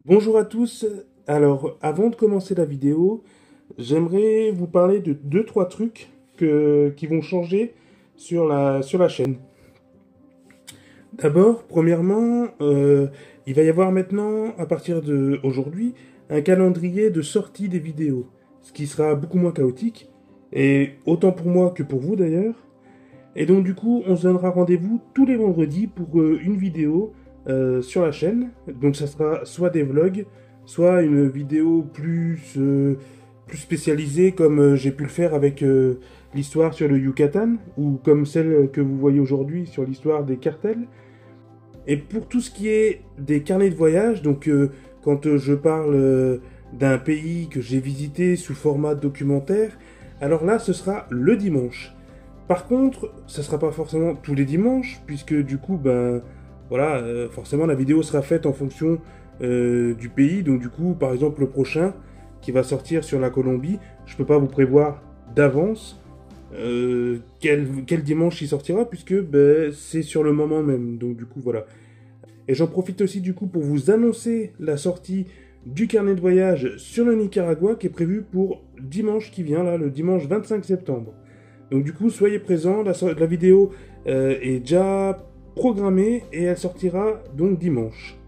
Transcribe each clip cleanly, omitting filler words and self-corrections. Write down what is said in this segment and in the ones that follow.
Bonjour à tous. Alors, avant de commencer la vidéo, j'aimerais vous parler de deux trois trucs qui vont changer sur la chaîne. D'abord, premièrement, il va y avoir maintenant, à partir d'aujourd'hui, un calendrier de sortie des vidéos, ce qui sera beaucoup moins chaotique, et autant pour moi que pour vous d'ailleurs. Et donc du coup, on se donnera rendez-vous tous les vendredis pour une vidéo sur la chaîne. Donc ça sera soit des vlogs, soit une vidéo plus spécialisée comme j'ai pu le faire avec l'histoire sur le Yucatan, ou comme celle que vous voyez aujourd'hui sur l'histoire des cartels. Et pour tout ce qui est des carnets de voyage, donc quand je parle d'un pays que j'ai visité sous format documentaire, alors là ce sera le dimanche. Par contre, ça sera pas forcément tous les dimanches, puisque du coup, ben voilà, forcément la vidéo sera faite en fonction du pays. Donc du coup, par exemple, le prochain qui va sortir sur la Colombie, je peux pas vous prévoir d'avance quel dimanche il sortira, puisque ben, c'est sur le moment même. Donc du coup, voilà. Et j'en profite aussi du coup pour vous annoncer la sortie du carnet de voyage sur le Nicaragua qui est prévu pour dimanche qui vient, là, le dimanche 25 septembre. Donc du coup, soyez présents, la vidéo est déjà programmée et elle sortira donc dimanche.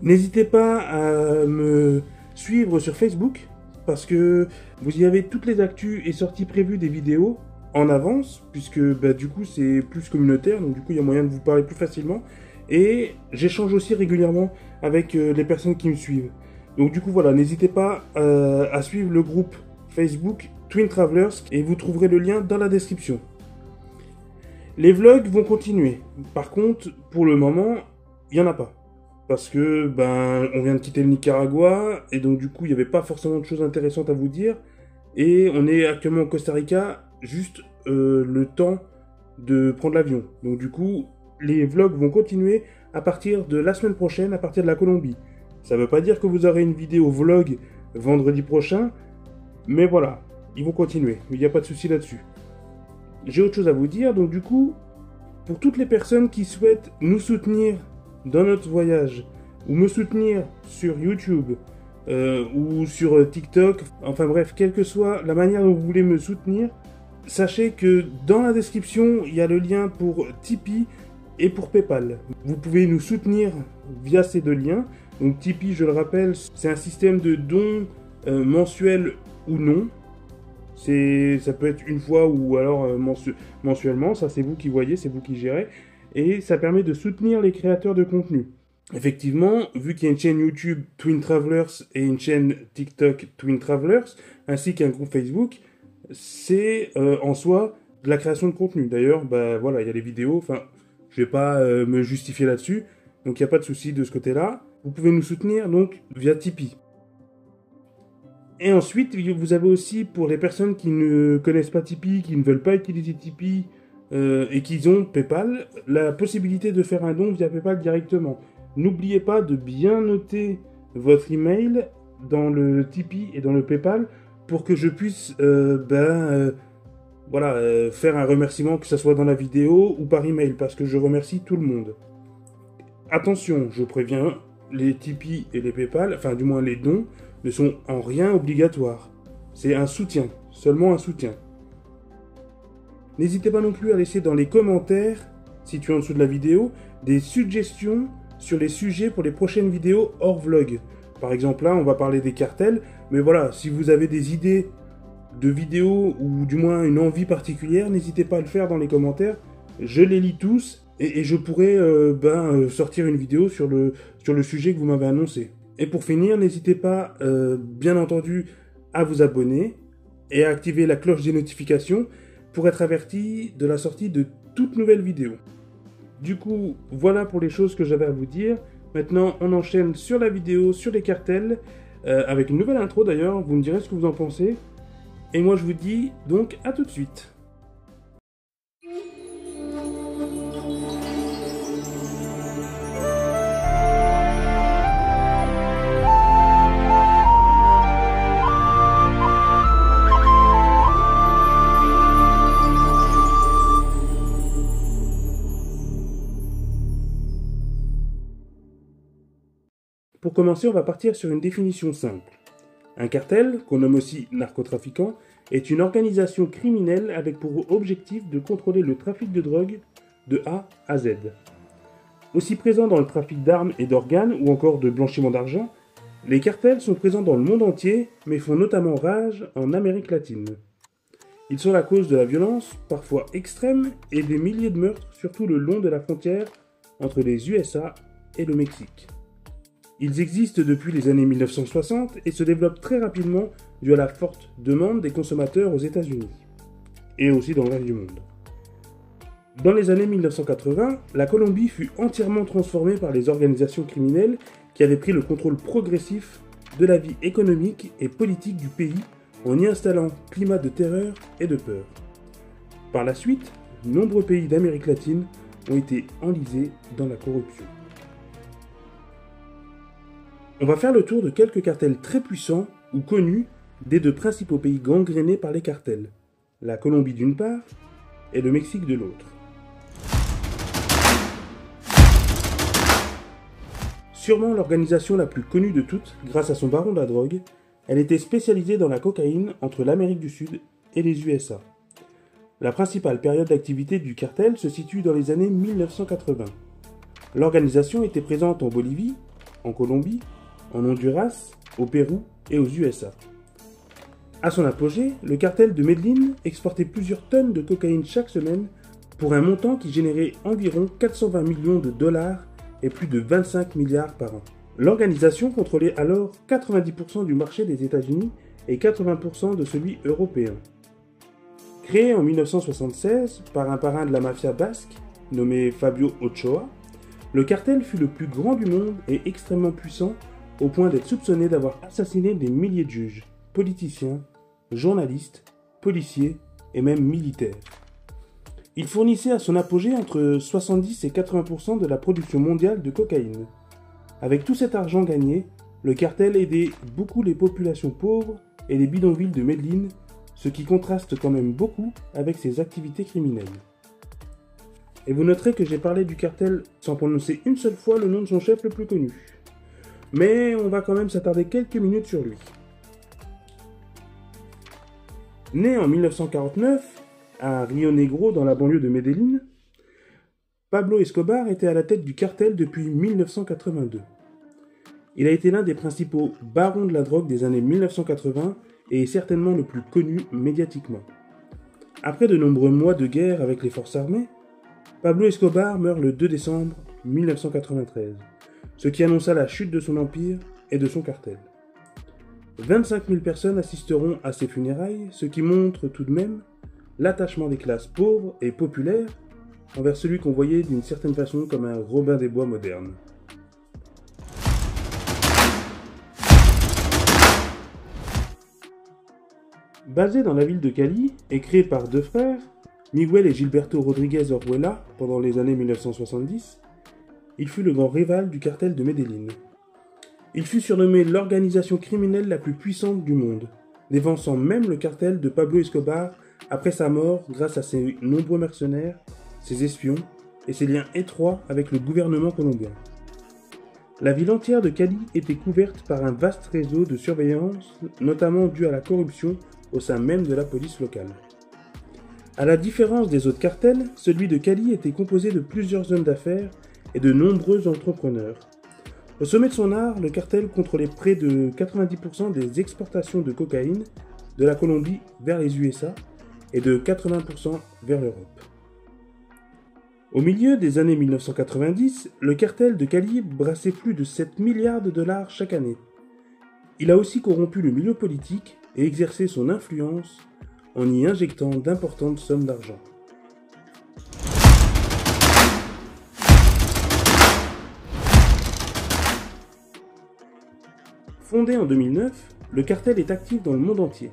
N'hésitez pas à me suivre sur Facebook parce que vous y avez toutes les actus et sorties prévues des vidéos en avance, puisque bah, du coup c'est plus communautaire, donc du coup il y a moyen de vous parler plus facilement. Et j'échange aussi régulièrement avec les personnes qui me suivent. Donc du coup voilà, n'hésitez pas à suivre le groupe Facebook Twin Travelers et vous trouverez le lien dans la description. Les vlogs vont continuer. Par contre, pour le moment, il n'y en a pas. Parce que ben on vient de quitter le Nicaragua et donc du coup il n'y avait pas forcément de choses intéressantes à vous dire. Et on est actuellement au Costa Rica, juste le temps de prendre l'avion. Donc du coup, les vlogs vont continuer à partir de la semaine prochaine, à partir de la Colombie. Ça ne veut pas dire que vous aurez une vidéo vlog vendredi prochain, mais voilà, ils vont continuer, il n'y a pas de souci là-dessus. J'ai autre chose à vous dire, donc du coup, pour toutes les personnes qui souhaitent nous soutenir dans notre voyage, ou me soutenir sur YouTube, ou sur TikTok, enfin bref, quelle que soit la manière dont vous voulez me soutenir, sachez que dans la description, il y a le lien pour Tipeee et pour PayPal. Vous pouvez nous soutenir via ces deux liens. Donc Tipeee, je le rappelle, c'est un système de dons mensuels ou non. Ça peut être une fois ou alors mensuellement, ça c'est vous qui voyez, c'est vous qui gérez. Et ça permet de soutenir les créateurs de contenu. Effectivement, vu qu'il y a une chaîne YouTube Twin Travelers et une chaîne TikTok Twin Travelers, ainsi qu'un groupe Facebook, c'est en soi de la création de contenu. D'ailleurs, bah, voilà, il y a les vidéos, enfin, je vais pas me justifier là-dessus, donc il n'y a pas de souci de ce côté-là. Vous pouvez nous soutenir donc via Tipeee. Et ensuite, vous avez aussi, pour les personnes qui ne connaissent pas Tipeee, qui ne veulent pas utiliser Tipeee et qui ont PayPal, la possibilité de faire un don via PayPal directement. N'oubliez pas de bien noter votre email dans le Tipeee et dans le PayPal pour que je puisse faire un remerciement, que ce soit dans la vidéo ou par email, parce que je remercie tout le monde. Attention, je préviens, les Tipeee et les PayPal, enfin du moins les dons, ne sont en rien obligatoires. C'est un soutien, seulement un soutien. N'hésitez pas non plus à laisser dans les commentaires, situés en dessous de la vidéo, des suggestions sur les sujets pour les prochaines vidéos hors vlog. Par exemple là, on va parler des cartels, mais voilà, si vous avez des idées de vidéos ou du moins une envie particulière, n'hésitez pas à le faire dans les commentaires. Je les lis tous et je pourrai sortir une vidéo sur le sujet que vous m'avez annoncé. Et pour finir, n'hésitez pas, bien entendu, à vous abonner et à activer la cloche des notifications pour être averti de la sortie de toute nouvelle vidéo. Du coup, voilà pour les choses que j'avais à vous dire. Maintenant, on enchaîne sur la vidéo, sur les cartels, avec une nouvelle intro d'ailleurs, vous me direz ce que vous en pensez. Et moi je vous dis donc à tout de suite. Pour commencer, on va partir sur une définition simple. Un cartel, qu'on nomme aussi narcotrafiquant, est une organisation criminelle avec pour objectif de contrôler le trafic de drogue de A à Z. Aussi présents dans le trafic d'armes et d'organes ou encore de blanchiment d'argent, les cartels sont présents dans le monde entier, mais font notamment rage en Amérique latine. Ils sont la cause de la violence, parfois extrême, et des milliers de meurtres, surtout le long de la frontière entre les USA et le Mexique. Ils existent depuis les années 1960 et se développent très rapidement dû à la forte demande des consommateurs aux États-Unis, et aussi dans le reste du monde. Dans les années 1980, la Colombie fut entièrement transformée par les organisations criminelles qui avaient pris le contrôle progressif de la vie économique et politique du pays en y installant climat de terreur et de peur. Par la suite, nombreux pays d'Amérique latine ont été enlisés dans la corruption. On va faire le tour de quelques cartels très puissants ou connus des deux principaux pays gangrénés par les cartels, la Colombie d'une part et le Mexique de l'autre. Sûrement l'organisation la plus connue de toutes, grâce à son baron de la drogue, elle était spécialisée dans la cocaïne entre l'Amérique du Sud et les USA. La principale période d'activité du cartel se situe dans les années 1980. L'organisation était présente en Bolivie, en Colombie, en Honduras, au Pérou et aux USA. À son apogée, le cartel de Medellín exportait plusieurs tonnes de cocaïne chaque semaine pour un montant qui générait environ 420 millions de dollars et plus de 25 milliards par an. L'organisation contrôlait alors 90% du marché des États-Unis et 80% de celui européen. Créé en 1976 par un parrain de la mafia basque, nommé Fabio Ochoa, le cartel fut le plus grand du monde et extrêmement puissant au point d'être soupçonné d'avoir assassiné des milliers de juges, politiciens, journalistes, policiers et même militaires. Il fournissait à son apogée entre 70 et 80% de la production mondiale de cocaïne. Avec tout cet argent gagné, le cartel aidait beaucoup les populations pauvres et les bidonvilles de Medellín, ce qui contraste quand même beaucoup avec ses activités criminelles. Et vous noterez que j'ai parlé du cartel sans prononcer une seule fois le nom de son chef le plus connu. Mais on va quand même s'attarder quelques minutes sur lui. Né en 1949, à Rio Negro dans la banlieue de Medellín, Pablo Escobar était à la tête du cartel depuis 1982. Il a été l'un des principaux barons de la drogue des années 1980 et est certainement le plus connu médiatiquement. Après de nombreux mois de guerre avec les forces armées, Pablo Escobar meurt le 2 décembre 1993, ce qui annonça la chute de son empire et de son cartel. 25 000 personnes assisteront à ses funérailles, ce qui montre tout de même l'attachement des classes pauvres et populaires envers celui qu'on voyait d'une certaine façon comme un Robin des Bois moderne. Basé dans la ville de Cali et créé par deux frères, Miguel et Gilberto Rodríguez Orjuela, pendant les années 1970, il fut le grand rival du cartel de Medellín. Il fut surnommé l'organisation criminelle la plus puissante du monde, dévançant même le cartel de Pablo Escobar après sa mort grâce à ses nombreux mercenaires, ses espions et ses liens étroits avec le gouvernement colombien. La ville entière de Cali était couverte par un vaste réseau de surveillance, notamment dû à la corruption au sein même de la police locale. À la différence des autres cartels, celui de Cali était composé de plusieurs hommes d'affaires et de nombreux entrepreneurs. Au sommet de son art, le cartel contrôlait près de 90% des exportations de cocaïne de la Colombie vers les USA et de 80% vers l'Europe. Au milieu des années 1990, le cartel de Cali brassait plus de 7 milliards de dollars chaque année. Il a aussi corrompu le milieu politique et exercé son influence en y injectant d'importantes sommes d'argent. Fondé en 2009, le cartel est actif dans le monde entier.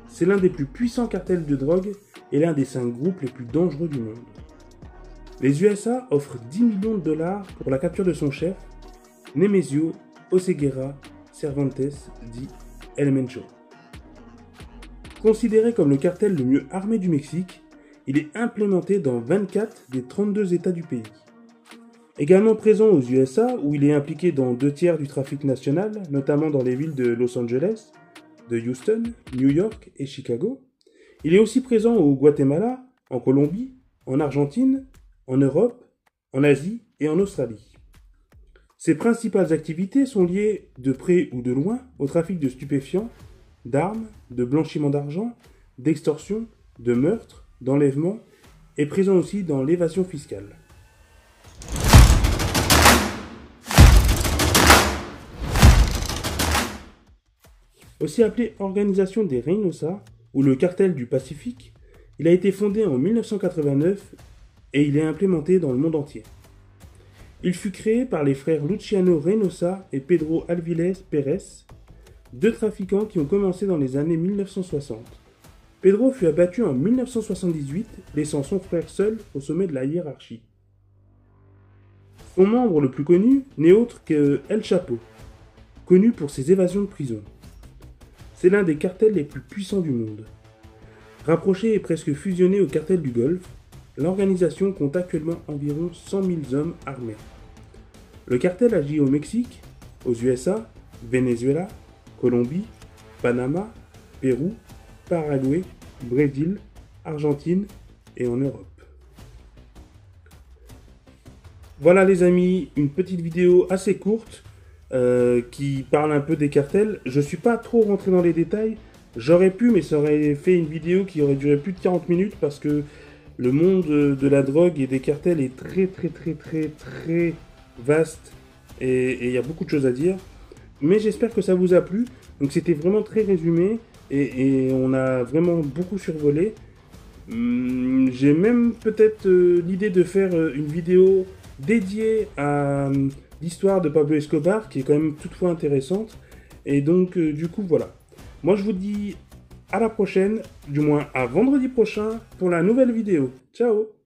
C'est l'un des plus puissants cartels de drogue et l'un des 5 groupes les plus dangereux du monde. Les USA offrent 10 millions de dollars pour la capture de son chef, Nemesio Oseguera Cervantes dit El Mencho. Considéré comme le cartel le mieux armé du Mexique, il est implémenté dans 24 des 32 États du pays. Également présent aux USA, où il est impliqué dans 2 tiers du trafic national, notamment dans les villes de Los Angeles, de Houston, New York et Chicago. Il est aussi présent au Guatemala, en Colombie, en Argentine, en Europe, en Asie et en Australie. Ses principales activités sont liées, de près ou de loin, au trafic de stupéfiants, d'armes, de blanchiment d'argent, d'extorsion, de meurtre, d'enlèvement, et présent aussi dans l'évasion fiscale. Aussi appelé Organisation des Reynosa, ou le Cartel du Pacifique, il a été fondé en 1989 et il est implémenté dans le monde entier. Il fut créé par les frères Luciano Reynosa et Pedro Alvilez Pérez, 2 trafiquants qui ont commencé dans les années 1960. Pedro fut abattu en 1978, laissant son frère seul au sommet de la hiérarchie. Son membre le plus connu n'est autre que El Chapo, connu pour ses évasions de prison. C'est l'un des cartels les plus puissants du monde. Rapproché et presque fusionné au cartel du Golfe, l'organisation compte actuellement environ 100 000 hommes armés. Le cartel agit au Mexique, aux USA, Venezuela, Colombie, Panama, Pérou, Paraguay, Brésil, Argentine et en Europe. Voilà les amis, une petite vidéo assez courte qui parle un peu des cartels. Je ne suis pas trop rentré dans les détails. J'aurais pu, mais ça aurait fait une vidéo qui aurait duré plus de 40 minutes parce que le monde de la drogue et des cartels est très vaste et il y a beaucoup de choses à dire. Mais j'espère que ça vous a plu. Donc c'était vraiment très résumé et on a vraiment beaucoup survolé. J'ai même peut-être l'idée de faire une vidéo dédiée à l'histoire de Pablo Escobar qui est quand même toutefois intéressante. Et donc du coup voilà. Moi je vous dis à la prochaine, du moins à vendredi prochain pour la nouvelle vidéo. Ciao!